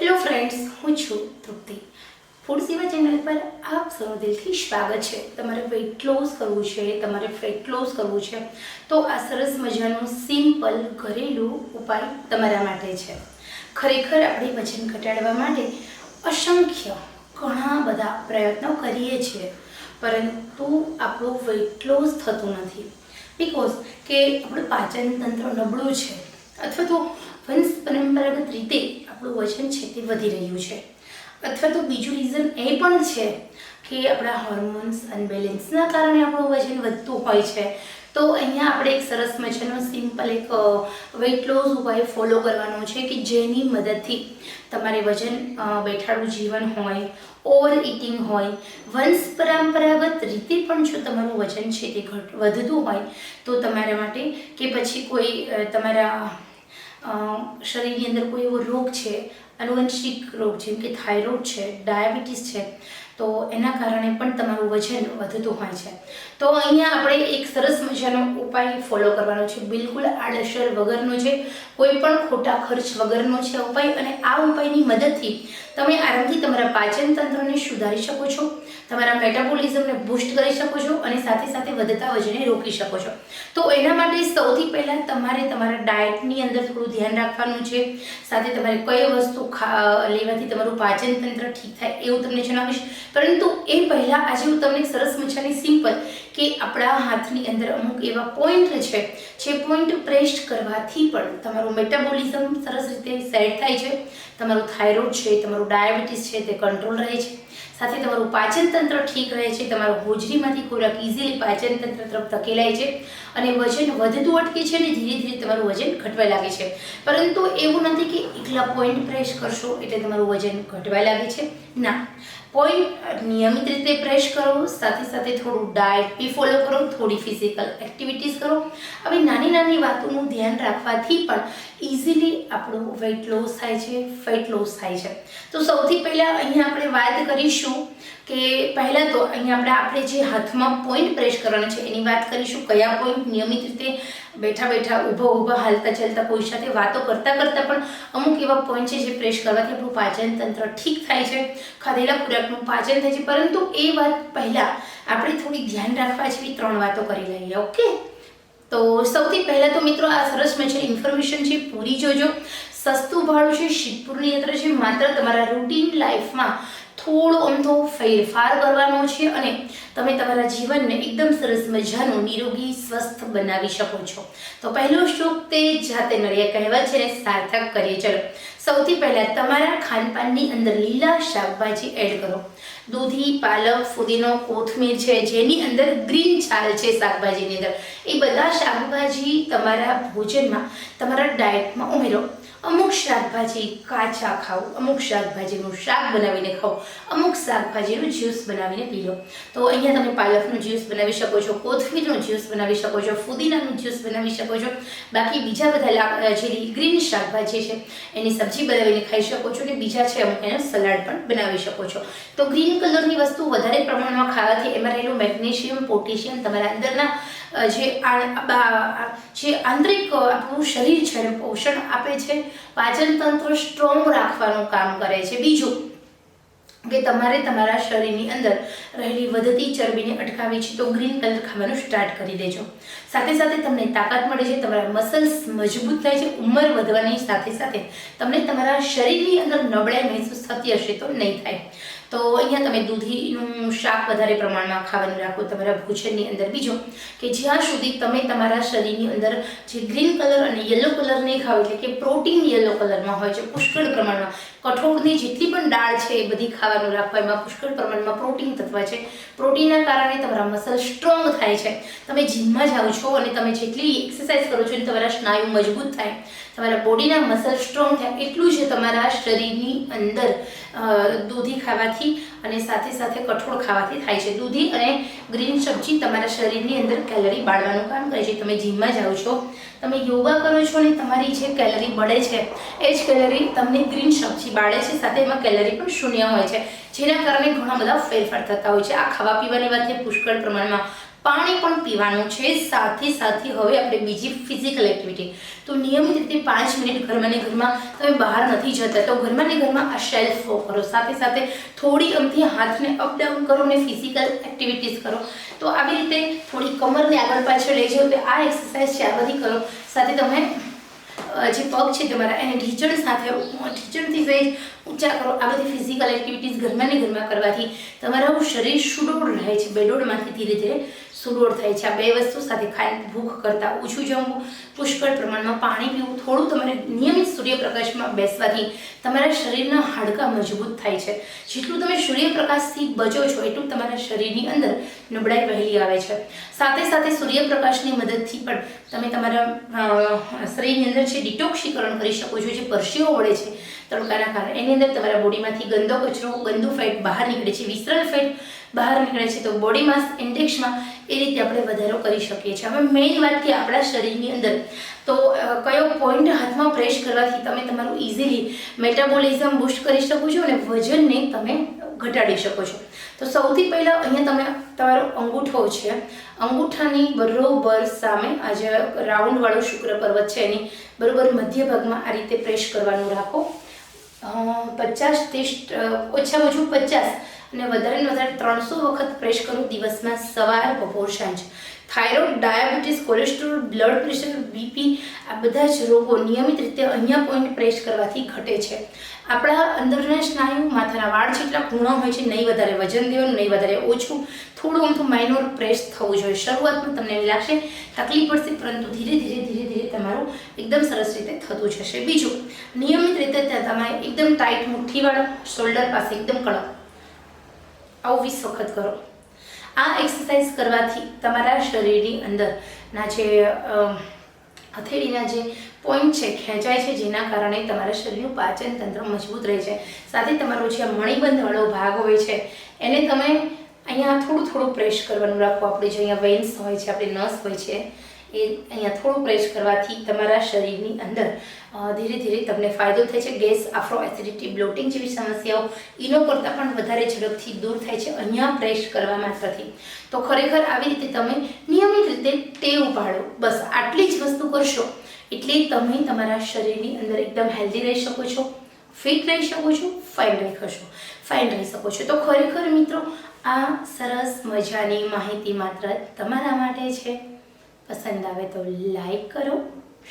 Hello friends, હું છું તૃપ્તિ. Food સેવા ચેનલ પર આપ સૌનું દિલથી સ્વાગત છે. તમારે વેઇટ લોસ કરવું છે, તમારે ફેટ લોસ કરવું છે, તો આ સરસ મજાનો સિમ્પલ ઘરેલું ઉપાય તમારા માટે છે. ખરેખર આપણે વજન ઘટાડવા માટે અસંખ્ય ઘણા બધા પ્રયત્નો કરીએ છીએ, પરંતુ આપણું વેઇટ લોસ થતું નથી. બિકોઝ કે આપણું પાચન તંત્ર નબળું છે, અથવા તો વંશ પરંપરાગત રીતે આપણું વજન છે તે વધી રહ્યું છે, અથવા તો બીજું રીઝન એ પણ છે કે આપણા હોર્મોન્સ અનબેલેન્સના કારણે આપણું વજન વધતું હોય છે. તો અહીંયા આપણે એક સરસ મજાનો સિમ્પલ એક વેઇટ લોસ ઉપાય ફોલો કરવાનો છે કે જેની મદદથી તમારે વજન બેઠાડું જીવન હોય, ઓવર ઇટિંગ હોય, વંશ પરંપરાગત રીતે પણ જો તમારું વજન છે તે વધતું હોય તો તમારા માટે કે પછી કોઈ તમારા શરીરની અંદર કોઈ એવો રોગ છે, આનુવંશિક રોગ જેમ કે થાઇરોઇડ છે, ડાયાબિટીસ છે, તો એના કારણે પણ તમારું વજન વધતું હોય છે. તો અહીંયા આપણે એક સરસ મજાનો ઉપાય ફોલો કરવાનો છે, બિલકુલ આડઅસર વગરનો છે, કોઈ પણ ખોટા ખર્ચ વગરનો છે ઉપાય. અને આ ઉપાયની મદદથી તમે આરામથી તમારા પાચન તંત્રને સુધારી શકો છો, તમારા મેટાબોલિઝમને બૂસ્ટ કરી શકો છો અને સાથે સાથે વધતા વજનને રોકી શકો છો. તો એના માટે સૌથી પહેલાં તમારે તમારા ડાયટની અંદર થોડું ધ્યાન રાખવાનું છે. સાથે તમારે કઈ વસ્તુ લેવાથી તમારું પાચન તંત્ર ઠીક થાય એવું તમને જણાવીશ. પરંતુ એ પહેલાં આજે હું તમને સરસ મજાની સિમ્પલ કે આપણા હાથની અંદર અમુક એવા પોઈન્ટ છે જે પોઈન્ટ પ્રેસ કરવાથી પણ તમારું મેટાબોલિઝમ સરસ રીતે સેટ થાય છે, તમારું થાઇરોઇડ છે, તમારું ડાયાબિટીસ છે તે કંટ્રોલ રહે છે, સાથે તમારું પાચન તંત્ર ઠીક રહે છે, તમારું હોજરીમાંથી ખોરાક ઇઝીલી પાચન તંત્ર તરફ ધકેલાય છે અને વજન વધતું અટકે છે અને ધીરે ધીરે તમારું વજન ઘટવા લાગે છે. પરંતુ એવું નથી કે એકલા પોઈન્ટ પ્રેસ કરશો એટલે તમારું વજન ઘટવા લાગે છે. ના, પોઈન્ટ નિયમિત રીતે પ્રેસ કરો, સાથે સાથે થોડું ડાયટ બી ફોલો કરો, થોડી ફિઝિકલ એક્ટિવિટીઝ કરો. આવી નાની નાની વાતોનું ધ્યાન રાખવાથી પણ ઇઝીલી આપણું વેઇટ લોસ થાય છે, ફેટ લોસ થાય છે. તો સૌથી પહેલાં અહીંયા આપણે વાત કરીશું કે પહેલાં તો અહીંયા આપણે જે હાથમાં પોઈન્ટ પ્રેસ કરવાના છે એની વાત કરીશું. કયા પોઈન્ટ નિયમિત રીતે બેઠા બેઠા ઊભા હાલતા ચાલતા કોઈ સાથે વાતો કરતાં કરતાં પણ અમુક એવા પોઈન્ટ છે જે પ્રેસ કરવાથી આપણું પાચન તંત્ર ઠીક થાય છે, ખાધેલા ખોરાકનું પાચન થાય છે. પરંતુ એ વાત પહેલાં આપણે થોડી ધ્યાન રાખવા જેવી 3 વાતો કરી લઈએ. ઓકે, તો સૌથી પહેલાં તો મિત્રો આ સરસ મજાની ઇન્ફોર્મેશન છે, પૂરી જોજો. સસ્તું ભાડું છે, શિવપુરની યાત્રા છે, માત્ર તમારા રૂટીન લાઈફમાં થોડો અમથો ફેરફાર કરવાનો છે અને તમે તમારા જીવનને એકદમ સરસ મજાનું નિરોગી સ્વસ્થ બનાવી શકો છો. તો પહેલો શ્લોક તે જાતે નળિયા કહેવત છે ને સાર્થક કરીએ. ચલો, સૌથી પહેલાં તમારા ખાનપાનની અંદર લીલા શાકભાજી એડ કરો. દૂધી, પાલક, ફુદીનો, કોથમીર છે જેની અંદર ગ્રીન છાલ છે શાકભાજીની અંદર, એ બધા શાકભાજી તમારા ભોજનમાં, તમારા ડાયટમાં ઉમેરો. અમુક શાકભાજી કાચા ખાઓ, અમુક શાકભાજીનું શાક બનાવીને ખાઓ, અમુક શાકભાજીનું જ્યુસ બનાવીને પી લો. તો અહીંયા તમે પાલકનું જ્યુસ બનાવી શકો છો, કોથમીરનું જ્યુસ બનાવી શકો છો, ફુદીનાનું જ્યુસ બનાવી શકો છો. બાકી બીજા બધા જે ગ્રીન શાકભાજી છે એની સબ્જી બનાવીને ખાઈ શકો છો અને બીજા છે અમુક એનો સલાડ પણ બનાવી શકો છો. તો ગ્રીન કલરની વસ્તુ વધારે પ્રમાણમાં ખાવાથી એમાં રહેલું મેગ્નેશિયમ, પોટેશિયમ તમારા અંદરના જે આંતરિક આપણું શરીર છે એને પોષણ આપે છે, પાચન તંત્ર સ્ટ્રોંગ રાખવાનું કામ કરે છે. બીજું કે તમારે તમારા શરીરની અંદર રહેલી વધતી ચરબીને અટકાવી છે તો ગ્રીન કલર ખાવાનું સ્ટાર્ટ કરી દેજો. સાથે સાથે તમને તાકાત મળે છે, તમારા મસલ્સ મજબૂત થાય છે. ઉંમર વધવાની સાથે સાથે તમને તમારા શરીરની અંદર નબળાઈ મહેસૂસ થતી હશે તો નહીં થાય. તો અહીંયા તમે દૂધીનું શાક વધારે પ્રમાણમાં ખાવાનું રાખો તમારા ભોજનની અંદર. બીજું કે જ્યાં સુધી તમે તમારા શરીરની અંદર જે ગ્રીન કલર અને યલો કલર નહીં ખાવ, એટલે કે પ્રોટીન યલો કલરમાં હોય છે પુષ્કળ પ્રમાણમાં, કઠોળની જેટલી પણ દાળ છે એ બધી ખાવાનું રાખો, એમાં પુષ્કળ પ્રમાણમાં પ્રોટીન તત્વ છે. પ્રોટીનના કારણે તમારા મસલ સ્ટ્રોંગ થાય છે. તમે જીમમાં જાઓ છો અને તમે જેટલી એક્સરસાઇઝ કરો છો અને તમારા સ્નાયુ મજબૂત થાય, તમારા બોડીના મસલ સ્ટ્રોંગ થાય, એટલું જ તમારા શરીરની અંદર દૂધી ખાવાથી અને સાથે સાથે કઠોળ ખાવાથી થાય છે. દૂધી અને ગ્રીન સબ્જી તમારા શરીરની અંદર કેલરી બાળવાનું કામ કરે છે. તમે જીમમાં જાઓ છો, તમે યોગા કરો છો અને તમારી જે કેલરી બળે છે એ જ કેલરી તમને ગ્રીન સબ્જી બાળે છે. સાથે એમાં કેલરી પણ શૂન્ય હોય છે, જેના કારણે ઘણા બધા ફેરફાર થતા હોય છે. આ ખાવા પીવાની વાત છે, પુષ્કળ પ્રમાણમાં પાણી પણ પીવાનું છે. સાથે સાથે હવે આપણે બીજી ફિઝિકલ એક્ટિવિટી, તો નિયમિત રીતે 5 મિનિટ ઘરમાં ને ઘરમાં, તમે બહાર નથી જતા તો ઘરમાં ને ઘરમાં આ શેલ્ફ વોક કરો. સાથે સાથે થોડી અમથી હાથને અપડાઉન કરો ને ફિઝિકલ એક્ટિવિટીઝ કરો. તો આવી રીતે થોડી કમરને આગળ પાછળ લઈ જાઓ. તો આ એક્સરસાઇઝ છે, આ બધી કરો. સાથે તમે જે પગ છે તમારા એને ઢીંચણ સાથે ઢીંચણથી સહેજ ઊંચા કરો. આ બધી ફિઝિકલ એક્ટિવિટીઝ ઘરમાં ને ઘરમાં કરવાથી તમારું શરીર સુડોળ રહે છે. બેડોળમાંથી ધીરે ધીરે સુડોળ થાય છે. આ બે વસ્તુ સાથે ખાઈ ભૂખ કરતાં ઓછું જમવું, પુષ્કળ પ્રમાણમાં પાણી પીવું, થોડું તમારે નિયમિત સૂર્યપ્રકાશમાં બેસવાથી તમારા શરીરના હાડકાં મજબૂત થાય છે. જેટલું તમે સૂર્યપ્રકાશથી બચો છો એટલું તમારા શરીરની અંદર નબળાઈ વહેલી આવે છે. સાથે સાથે સૂર્યપ્રકાશની મદદથી પણ તમે તમારા શરીરની અંદર જે ડિટોક્સિકરણ કરી શકો છો. જે પરસેવો વળે છે તડકાના કારણે, એની અંદર તમારા બોડીમાંથી ગંદો કચરો, ગંદુ ફેટ બહાર નીકળે છે, વિસરલ ફેટ બહાર નીકળે છે. તો બોડી માસ ઇન્ડેક્સમાં એ રીતે આપણે વધારો કરી શકીએ છીએ. હવે મેઇન વાત કે આપણા શરીરની અંદર તો કયો પોઈન્ટ હાથમાં પ્રેસ કરવાથી તમે તમારું ઇઝીલી મેટાબોલિઝમ બૂસ્ટ કરી શકો છો અને વજનને તમે ઘટાડી શકો છો. તો સૌથી પહેલાં અહીંયા તમે તમારો અંગૂઠો છે, અંગૂઠાની બરોબર સામે આ જે રાઉન્ડવાળો શુક્ર પર્વત છે એની બરોબર મધ્ય ભાગમાં આ રીતે પ્રેસ કરવાનું રાખો. 50-30 ઓછામાં ઓછું 50 અને વધારે ને વધારે 300 વખત પ્રેસ કરો દિવસમાં, સવાર, બપોર, સાંજ. Thyroid, diabetes, cholesterol, blood pressure, BP આ બધા જ રોગો નિયમિત રીતે અહીંયા પોઈન્ટ પ્રેસ કરવાથી ઘટે છે. આપણા અંદરના સ્નાયુ, માથાના વાળ જેટલા ખૂણા હોય છે, નહીં વધારે વજન દેવાનું, નહીં વધારે ઓછું, થોડું અમથું માઇનોર પ્રેસ થવું જોઈએ. શરૂઆતમાં તમને એવી લાગશે તકલીફ પડશે, પરંતુ ધીરે ધીરે તમારું એકદમ સરસ રીતે થતું જશે. બીજું, નિયમિત રીતે તમારે એકદમ ટાઈટ મુઠ્ઠીવાળો, શોલ્ડર પાસે એકદમ કડક, આવું 20 વખત કરો. આ એક્સરસાઇઝ કરવાથી તમારા શરીરની અંદરના જે હથેળીના જે પોઈન્ટ છે ખેંચાય છે, જેના કારણે તમારા શરીરનું પાચન તંત્ર મજબૂત રહે છે. સાથે તમારો જે મણિબંધવાળો ભાગ હોય છે એને તમે અહીંયા થોડું પ્રેસ કરવાનું રાખો. આપણે જે અહીંયા વેન્સ હોય છે, આપણી નસ હોય છે, એ અહીંયા થોડું પ્રેસ કરવાથી તમારા શરીરની અંદર ધીરે ધીરે તમને ફાયદો થાય છે. ગેસ, આફ્રો એસિડિટી, બ્લોટિંગ જેવી સમસ્યાઓ એનો કરતાં પણ વધારે ઝડપથી દૂર થાય છે અહીંયા પ્રેસ કરવા માત્રથી. તો ખરેખર આવી રીતે તમે નિયમિત રીતે ટેવ પાડો. બસ આટલી જ વસ્તુ કરશો એટલે તમે તમારા શરીરની અંદર એકદમ હેલ્ધી રહી શકો છો, ફિટ રહી શકો છો, ફાઇન રહી શકો છો. તો ખરેખર મિત્રો આ સરસ મજાની માહિતી માત્ર તમારા માટે છે. પસંદ આવે તો લાઈક કરો,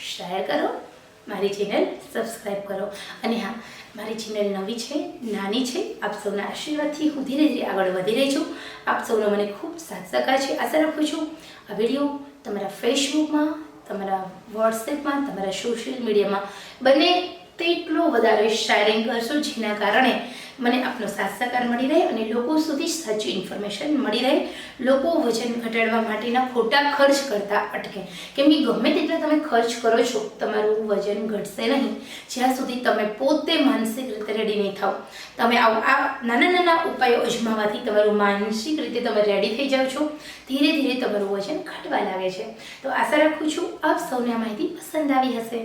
શેર કરો, મારી ચેનલ સબસ્ક્રાઈબ કરો. અને હા, મારી ચેનલ નવી છે, નાની છે. આપ સૌના આશીર્વાદથી હું ધીરે ધીરે આગળ વધી રહી છું. આપ સૌનો મને ખૂબ સાથ સહકાર છે. આશા રાખું છું આ વિડીયો તમારા ફેસબુકમાં, તમારા વોટ્સએપમાં, તમારા સોશિયલ મીડિયામાં બંને તેટલો વધારે શેરિંગ કરશો, જેના કારણે મને આપનો સાથ સહકાર મળી રહે અને લોકો સુધી સાચી ઇન્ફોર્મેશન મળી રહે. લોકો વજન ઘટાડવા માટેના ખોટા ખર્ચ કરતા અટકે. કેમ કે ગમે તેટલા તમે ખર્ચ કરો છો, તમારું વજન ઘટશે નહીં જ્યાં સુધી તમે પોતે માનસિક રીતે રેડી નહીં થાવ. તમે આ નાના ઉપાયો અજમાવવાથી તમારું માનસિક રીતે તમે રેડી થઈ જાઓ છો. ધીરે ધીરે તમારું વજન ઘટવા લાગે છે. તો આશા રાખું છું આપ સૌને આ માહિતી પસંદ આવી હશે.